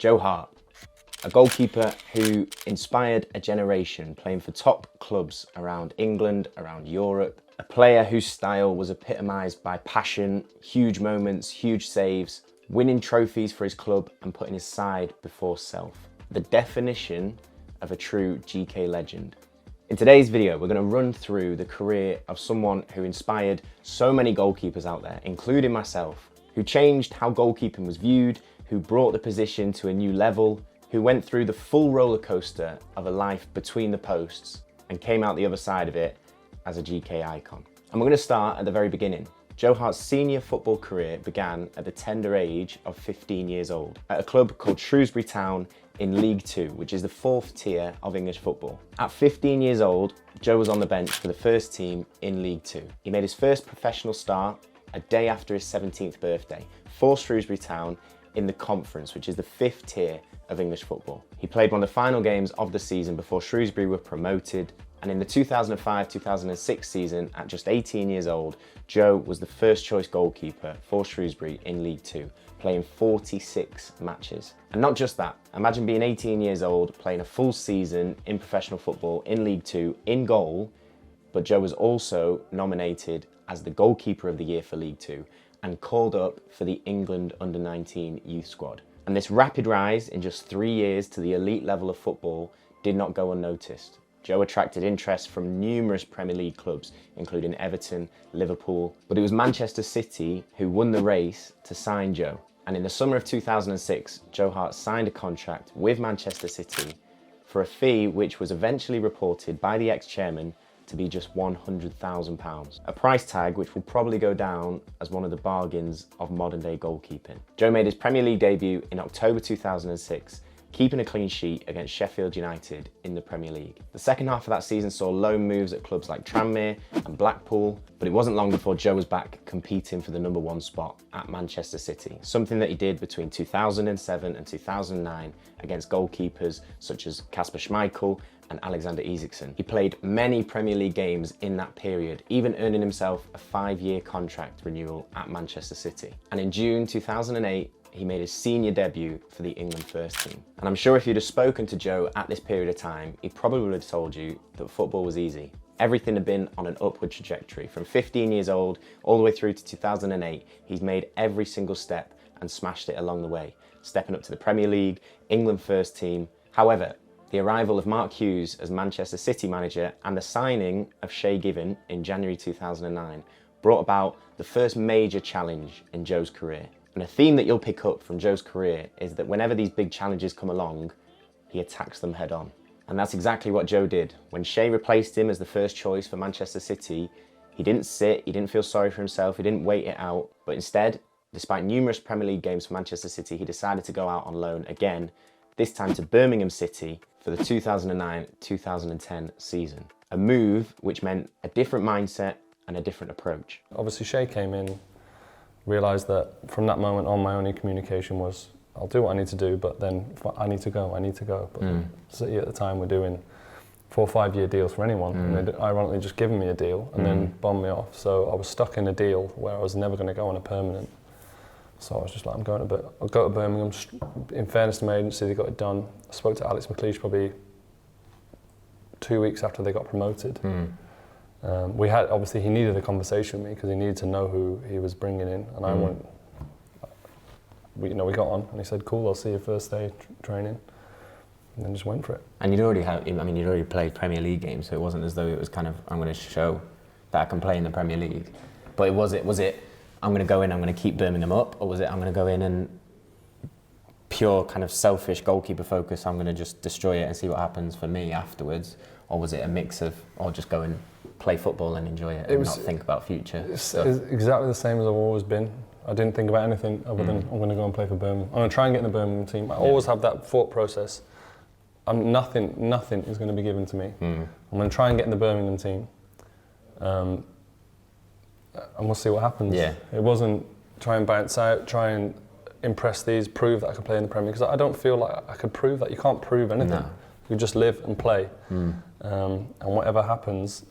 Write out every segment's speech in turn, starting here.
Joe Hart, a goalkeeper who inspired a generation playing for top clubs around England, around Europe. A player whose style was epitomised by passion, huge moments, huge saves, winning trophies for his club and putting his side before self. The definition of a true GK legend. In today's video, we're going to run through the career of someone who inspired so many goalkeepers out there, including myself, who changed how goalkeeping was viewed, who brought the position to a new level, who went through the full roller coaster of a life between the posts and came out the other side of it as a GK icon. And we're going to start at the very beginning. Joe Hart's senior football career began at the tender age of 15 years old at a club called Shrewsbury Town in League Two, which is the fourth tier of English football. At 15 years old, Joe was on the bench for the first team in League Two. He made his first professional start a day after his 17th birthday for Shrewsbury Town in the Conference, which is the fifth tier of English football. He played one of the final games of the season before Shrewsbury were promoted, and in the 2005-2006 season, at just 18 years old, Joe was the first choice goalkeeper for Shrewsbury in League Two, playing 46 matches. And not just that, imagine being 18 years old, playing a full season in professional football in League Two, in goal, but Joe was also nominated as the Goalkeeper of the Year for League Two and called up for the England Under-19 youth squad. And this rapid rise in just 3 years to the elite level of football did not go unnoticed. Joe attracted interest from numerous Premier League clubs, including Everton, Liverpool, but it was Manchester City who won the race to sign Joe. And in the summer of 2006, Joe Hart signed a contract with Manchester City for a fee which was eventually reported by the ex-chairman to be just £100,000. A price tag which will probably go down as one of the bargains of modern day goalkeeping. Joe made his Premier League debut in October 2006, keeping a clean sheet against Sheffield United in the Premier League. The second half of that season saw loan moves at clubs like Tranmere and Blackpool, but it wasn't long before Joe was back competing for the #1 spot at Manchester City, something that he did between 2007 and 2009 against goalkeepers such as Kasper Schmeichel and Alexander Isaksen. He played many Premier League games in that period, even earning himself a 5-year contract renewal at Manchester City. And in June 2008, he made his senior debut for the England first team. And I'm sure if you'd have spoken to Joe at this period of time, he probably would have told you that football was easy. Everything had been on an upward trajectory. From 15 years old all the way through to 2008, he's made every single step and smashed it along the way, stepping up to the Premier League, England first team. However, the arrival of Mark Hughes as Manchester City manager and the signing of Shay Given in January 2009 brought about the first major challenge in Joe's career. And a theme that you'll pick up from Joe's career is that whenever these big challenges come along, he attacks them head on. And that's exactly what Joe did. When Shay replaced him as the first choice for Manchester City, he didn't sit, he didn't feel sorry for himself, he didn't wait it out, but instead, despite numerous Premier League games for Manchester City, he decided to go out on loan again, this time to Birmingham City for the 2009-2010 season. A move which meant a different mindset and a different approach. Obviously Shay came in, realised that from that moment on my only communication was, I'll do what I need to do, but then I need to go. But City at the time were doing 4 or 5 year deals for anyone, and they'd ironically just given me a deal and then bombed me off. So I was stuck in a deal where I was never going to go on a permanent. So I was just like, I'll go to Birmingham. In fairness to my agency, they got it done. I spoke to Alex McLeish probably 2 weeks after they got promoted. Obviously he needed a conversation with me because he needed to know who he was bringing in, and I went, we got on, and he said, cool, I'll see you first day training, and then just went for it. And you'd already played Premier League games, so it wasn't as though it was kind of, I'm going to show that I can play in the Premier League. But was it, I'm going to go in, I'm going to keep Birmingham up, or was it, I'm going to go in and pure kind of selfish goalkeeper focus, I'm going to just destroy it and see what happens for me afterwards? Or was it a mix of, or just go and play football and enjoy it and not think about future stuff? It's exactly the same as I've always been. I didn't think about anything other than I'm going to go and play for Birmingham. I'm going to try and get in the Birmingham team. I always have that thought process. Nothing is going to be given to me. I'm going to try and get in the Birmingham team, and we'll see what happens. Yeah. It wasn't try and bounce out, try and impress these, prove that I could play in the Premier League, because I don't feel like I could prove that. You can't prove anything. No. You just live and play, and whatever happens,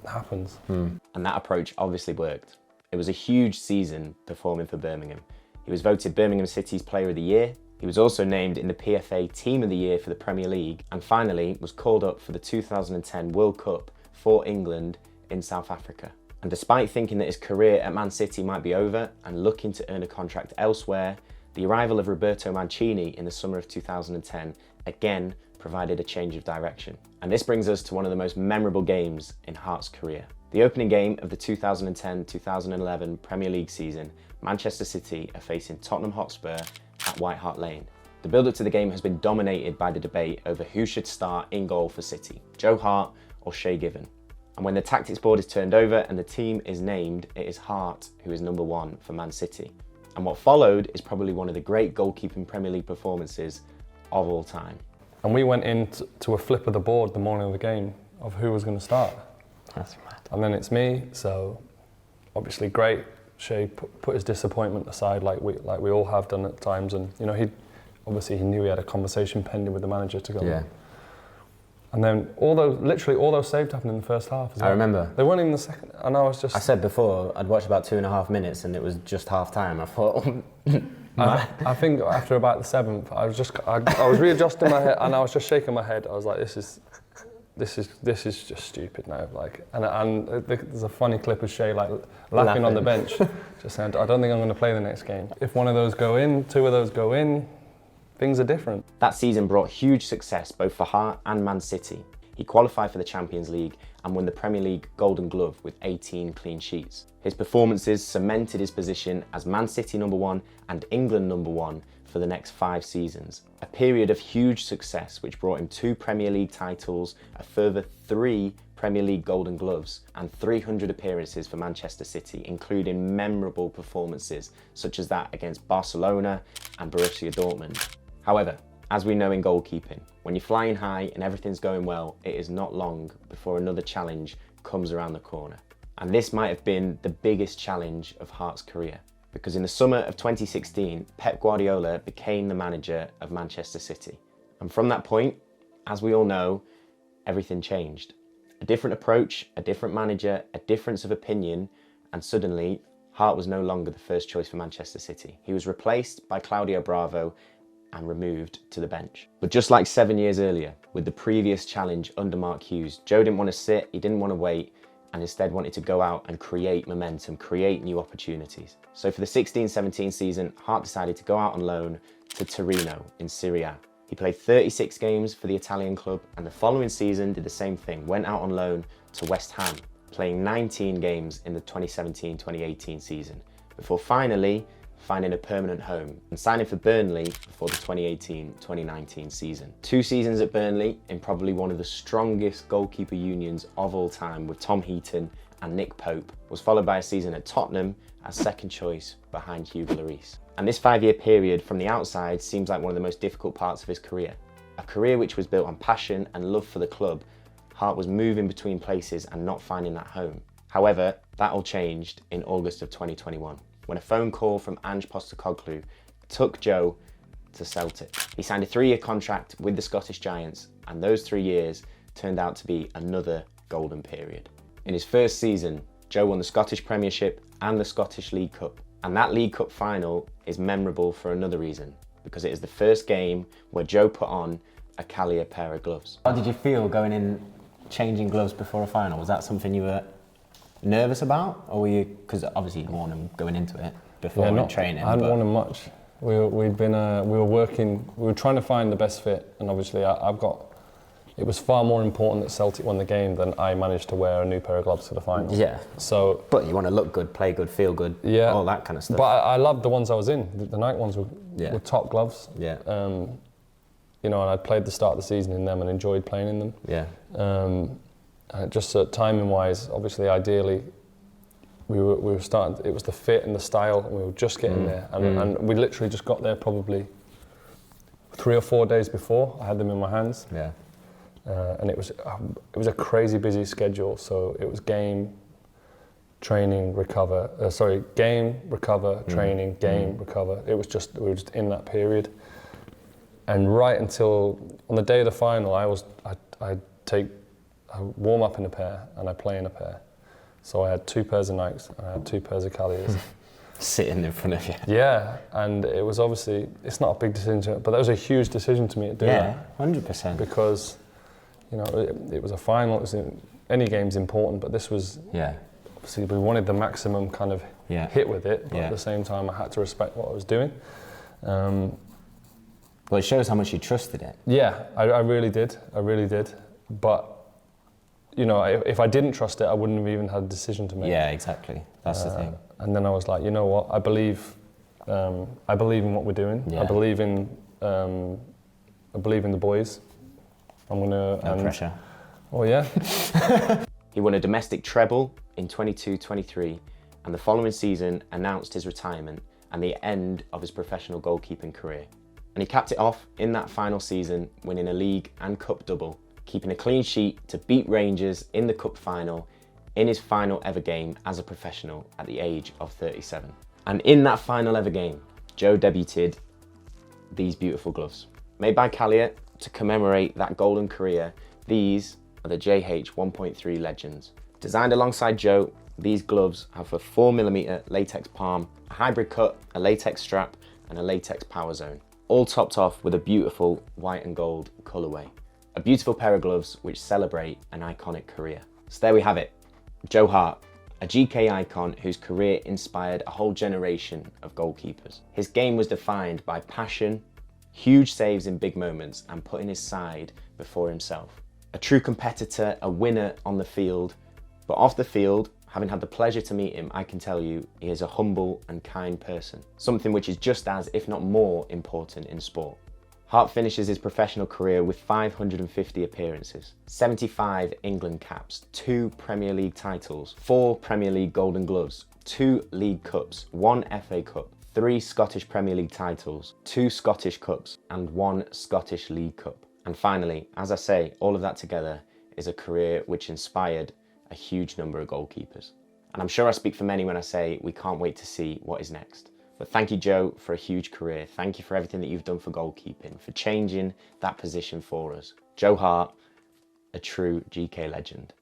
happens. And that approach obviously worked. It was a huge season performing for Birmingham. He was voted Birmingham City's Player of the Year. He was also named in the PFA Team of the Year for the Premier League, and finally was called up for the 2010 World Cup for England in South Africa. And despite thinking that his career at Man City might be over and looking to earn a contract elsewhere, the arrival of Roberto Mancini in the summer of 2010 again provided a change of direction. And this brings us to one of the most memorable games in Hart's career. The opening game of the 2010-2011 Premier League season, Manchester City are facing Tottenham Hotspur at White Hart Lane. The build-up to the game has been dominated by the debate over who should start in goal for City, Joe Hart or Shay Given. And when the tactics board is turned over and the team is named, it is Hart who is number one for Man City. And what followed is probably one of the great goalkeeping Premier League performances of all time. And we went in to a flip of the board the morning of the game of who was going to start. That's mad. And then it's me, so obviously great. Shay put his disappointment aside like we all have done at times, and you know he knew he had a conversation pending with the manager to go on. And then literally all those saves happened in the first half as well. I remember. They weren't even the second, and I said before, I'd watched about 2.5 minutes and it was just half time. I thought, I think after about the 7th, I was readjusting my head and I was just shaking my head. I was like, this is just stupid now. Like, and there's a funny clip of Shay like laughing on the bench, just saying, I don't think I'm going to play the next game. If one of those go in, 2 of those go in, things are different. That season brought huge success both for Hart and Man City. He qualified for the Champions League and won the Premier League Golden Glove with 18 clean sheets. His performances cemented his position as Man City number one and England number one for the next 5 seasons. A period of huge success which brought him 2 Premier League titles, a further 3 Premier League Golden Gloves and 300 appearances for Manchester City, including memorable performances such as that against Barcelona and Borussia Dortmund. However, as we know in goalkeeping, when you're flying high and everything's going well, it is not long before another challenge comes around the corner. And this might have been the biggest challenge of Hart's career, because in the summer of 2016, Pep Guardiola became the manager of Manchester City. And from that point, as we all know, everything changed. A different approach, a different manager, a difference of opinion, and suddenly Hart was no longer the first choice for Manchester City. He was replaced by Claudio Bravo and removed to the bench. But just like 7 years earlier, with the previous challenge under Mark Hughes, Joe didn't want to sit, he didn't want to wait, and instead wanted to go out and create momentum, create new opportunities. So for the 16-17 season, Hart decided to go out on loan to Torino in Serie A. He played 36 games for the Italian club, and the following season did the same thing, went out on loan to West Ham, playing 19 games in the 2017-2018 season, before finally finding a permanent home and signing for Burnley before the 2018-2019 season. 2 seasons at Burnley in probably one of the strongest goalkeeper unions of all time with Tom Heaton and Nick Pope was followed by a season at Tottenham as second choice behind Hugo Lloris. And this 5-year period from the outside seems like one of the most difficult parts of his career. A career which was built on passion and love for the club, Hart was moving between places and not finding that home. However, that all changed in August of 2021. When a phone call from Ange Postecoglou took Joe to Celtic. He signed a 3-year contract with the Scottish Giants, and those 3 years turned out to be another golden period. In his first season, Joe won the Scottish Premiership and the Scottish League Cup, and that League Cup final is memorable for another reason, because it is the first game where Joe put on a Callier pair of gloves. How did you feel going in, changing gloves before a final? Was that something you were nervous about, or were you, because obviously you'd worn them going into it before training? I hadn't worn them much. We were trying to find the best fit, and obviously it was far more important that Celtic won the game than I managed to wear a new pair of gloves for the final. Yeah. So, but you want to look good, play good, feel good, all that kind of stuff. But I loved the ones I was in. The night ones were top gloves. Yeah. And I'd played the start of the season in them and enjoyed playing in them. Yeah. Just timing-wise, obviously, ideally, we were starting. It was the fit and the style, and we were just getting there. And we literally just got there probably 3 or 4 days before. I had them in my hands. Yeah. And it was a crazy busy schedule. So it was game, training, recover. Game, recover, training, game, recover. We were just in that period. And right until on the day of the final, I warm up in a pair and I play in a pair. So I had 2 pairs of Nikes and I had 2 pairs of Calliers. sitting in front of you. Yeah, and it was obviously, it's not a big decision, but that was a huge decision to me to do that. 100%. Because, you know, it was a final, any game's important, but this was, obviously we wanted the maximum kind of hit with it, but at the same time I had to respect what I was doing. Well, it shows how much you trusted it. Yeah, I really did, but you know, if I didn't trust it, I wouldn't have even had a decision to make. Yeah, exactly. That's the thing. And then I was like, you know what? I believe in what we're doing. Yeah. I believe in the boys. I'm gonna. No pressure. Oh yeah. He won a domestic treble in 22-23, and the following season announced his retirement and the end of his professional goalkeeping career. And he capped it off in that final season, winning a league and cup double, keeping a clean sheet to beat Rangers in the cup final in his final ever game as a professional at the age of 37. And in that final ever game, Joe debuted these beautiful gloves. Made by Calliot to commemorate that golden career, these are the JH 1.3 Legends. Designed alongside Joe, these gloves have a 4mm latex palm, a hybrid cut, a latex strap, and a latex power zone. All topped off with a beautiful white and gold colourway. A beautiful pair of gloves which celebrate an iconic career. So there we have it, Joe Hart, a GK icon whose career inspired a whole generation of goalkeepers. His game was defined by passion, huge saves in big moments, and putting his side before himself. A true competitor, a winner on the field, but off the field, having had the pleasure to meet him, I can tell you he is a humble and kind person, something which is just as, if not more, important in sport. Hart finishes his professional career with 550 appearances, 75 England caps, 2 Premier League titles, 4 Premier League Golden Gloves, 2 League Cups, 1 FA Cup, 3 Scottish Premier League titles, 2 Scottish Cups, and 1 Scottish League Cup. And finally, as I say, all of that together is a career which inspired a huge number of goalkeepers. And I'm sure I speak for many when I say we can't wait to see what is next. But thank you, Joe, for a huge career. Thank you for everything that you've done for goalkeeping, for changing that position for us. Joe Hart, a true GK legend.